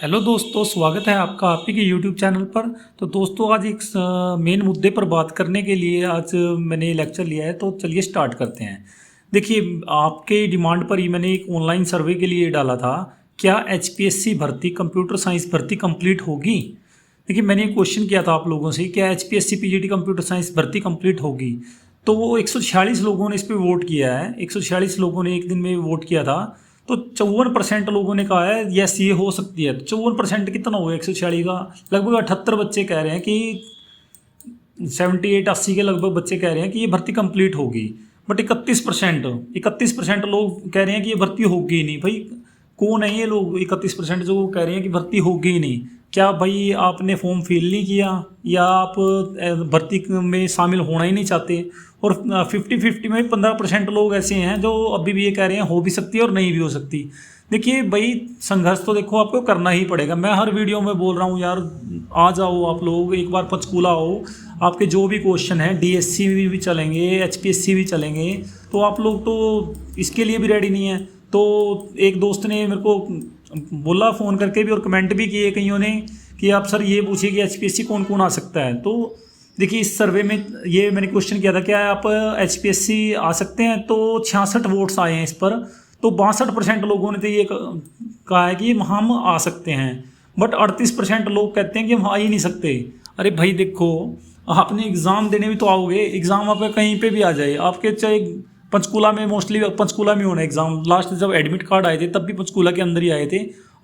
Hello दोस्तों, स्वागत है आपका आप ही के यूट्यूब चैनल पर। तो दोस्तों, आज एक मेन मुद्दे पर बात करने के लिए आज मैंने लेक्चर लिया है, तो चलिए स्टार्ट करते हैं। देखिए, आपके डिमांड पर ही मैंने एक ऑनलाइन सर्वे के लिए डाला था, क्या एचपीएससी भर्ती कंप्यूटर साइंस भर्ती कंप्लीट होगी। देखिए, मैंने एक क्वेश्चन किया था आप लोगों से, क्या एचपीएससी पीजीटी कंप्यूटर साइंस भर्ती कंप्लीट होगी। तो वो 146 लोगों ने इस पर वोट किया है। 146 लोगों ने एक दिन में वोट किया था, तो 54% लोगों ने कहा है यस ये हो सकती है। 54% कितना हो गया 146 का? लगभग 78 बच्चे कह रहे हैं कि 78-80 के लगभग बच्चे कह रहे हैं कि ये भर्ती कंप्लीट होगी। बट 31% लोग कह रहे हैं कि ये भर्ती होगी ही नहीं। भाई कौन है ये लोग 31% जो कह रहे हैं कि भर्ती होगी ही नहीं? क्या भाई आपने फॉर्म फिल नहीं किया, या आप भर्ती में शामिल होना ही नहीं चाहते? और 50-50 में 15% लोग ऐसे हैं जो अभी भी ये कह रहे हैं हो भी सकती है और नहीं भी हो सकती। देखिए भाई, संघर्ष तो देखो आपको करना ही पड़ेगा। मैं हर वीडियो में बोल रहा हूँ यार, आ जाओ आप लोग एक बार पंचकूला हो। आपके जो भी क्वेश्चन हैं डीएससी भी चलेंगे, एचपीएससी भी चलेंगे, तो आप लोग तो इसके लिए भी रेडी नहीं है। तो एक दोस्त ने मेरे को बोला फ़ोन करके भी, और कमेंट भी किए कईयों ने कि आप सर ये पूछिए कि एचपीएससी कौन कौन आ सकता है। तो देखिए, इस सर्वे में ये मैंने क्वेश्चन किया था, क्या आप एचपीएससी आ सकते हैं? तो 66 वोट्स आए हैं इस पर। तो 62% लोगों ने तो ये कहा है कि हम आ सकते हैं, बट 38% लोग कहते हैं कि हम आ ही नहीं सकते। अरे भाई देखो, आपने एग्ज़ाम देने भी तो आओगे, एग्ज़ाम आपका कहीं पे भी आ जाए, आपके चाहे पंचकूला में, मोस्टली पंचकूला में होना एग्ज़ाम। लास्ट जब एडमिट कार्ड आए थे तब भी पंचकूला के अंदर ही आए थे।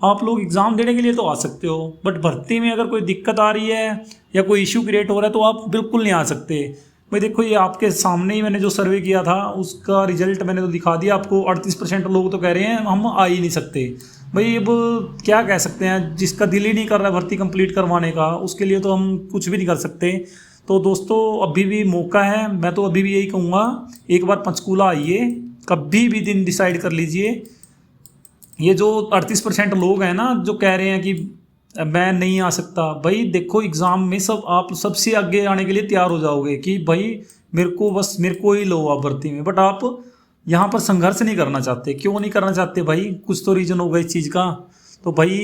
आप लोग एग्ज़ाम देने के लिए तो आ सकते हो, बट भर्ती में अगर कोई दिक्कत आ रही है या कोई इशू क्रिएट हो रहा है तो आप बिल्कुल नहीं आ सकते। भाई देखो, ये आपके सामने ही मैंने जो सर्वे किया था उसका रिजल्ट मैंने तो दिखा दिया आपको। 38% लोग तो कह रहे हैं हम आ ही नहीं सकते। भाई अब क्या कह सकते हैं, जिसका दिल ही नहीं कर रहा भर्ती कंप्लीट करवाने का, उसके लिए तो हम कुछ भी नहीं कर सकते। तो दोस्तों, अभी भी मौका है। मैं तो अभी भी यही कहूँगा, एक बार पंचकूला आइए, कभी भी दिन डिसाइड कर लीजिए। ये जो 38% लोग हैं ना जो कह रहे हैं कि मैं नहीं आ सकता, भाई देखो एग्ज़ाम में सब आप सबसे आगे आने के लिए तैयार हो जाओगे कि भाई मेरे को ही लो आप भर्ती में। बट आप यहाँ पर संघर्ष नहीं करना चाहते। क्यों नहीं करना चाहते भाई? कुछ तो रीज़न होगा इस चीज़ का। तो भाई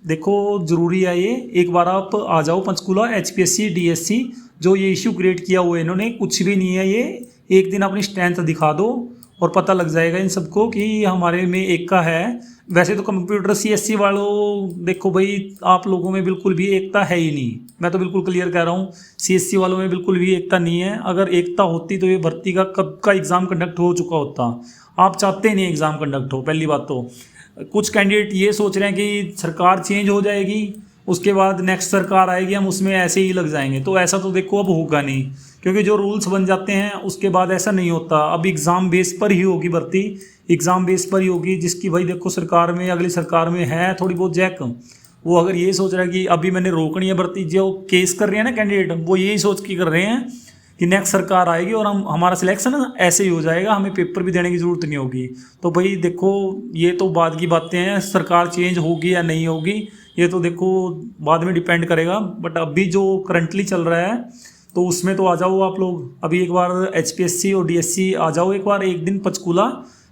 देखो, ज़रूरी है ये, एक बार आप आ जाओ पंचकूला। एचपीएससी डीएससी जो ये इशू क्रिएट किया हुआ है इन्होंने, कुछ भी नहीं है ये। एक दिन अपनी स्ट्रेंथ दिखा दो और पता लग जाएगा इन सबको कि हमारे में एक का है। वैसे तो कंप्यूटर सीएससी वालों, देखो भाई, आप लोगों में बिल्कुल भी एकता है ही नहीं। मैं तो बिल्कुल क्लियर कह रहा हूँ, सीएससी वालों में बिल्कुल भी एकता नहीं है। अगर एकता होती तो ये भर्ती का कब का एग्ज़ाम कंडक्ट हो चुका होता। आप चाहते नहीं एग्ज़ाम कंडक्ट हो। पहली बात तो कुछ कैंडिडेट ये सोच रहे हैं कि सरकार चेंज हो जाएगी, उसके बाद नेक्स्ट सरकार आएगी, हम उसमें ऐसे ही लग जाएंगे। तो ऐसा तो देखो अब होगा नहीं, क्योंकि जो रूल्स बन जाते हैं उसके बाद ऐसा नहीं होता। अब एग्ज़ाम बेस पर ही होगी भर्ती, एग्ज़ाम बेस पर ही होगी। जिसकी भाई देखो सरकार में, अगली सरकार में है थोड़ी बहुत जैक, वो अगर ये सोच रहा है कि अभी मैंने रोकनी है भर्ती, जो केस कर रहे हैं ना कैंडिडेट, वो यही सोच के कर रहे हैं कि नेक्स्ट सरकार आएगी और हमारा सिलेक्शन ऐसे ही हो जाएगा, हमें पेपर भी देने की ज़रूरत नहीं होगी। तो भाई देखो, ये तो बाद की बातें हैं, सरकार चेंज होगी या नहीं होगी ये तो देखो बाद में डिपेंड करेगा। बट अभी जो करंटली चल रहा है तो उसमें तो आ जाओ आप लोग। अभी एक बार एचपीएससी और डीएससी आ जाओ एक बार, एक दिन पंचकूला।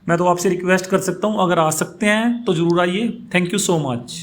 मैं तो आपसे रिक्वेस्ट कर सकता हूँ, अगर आ सकते हैं तो ज़रूर आइए। Thank you so much.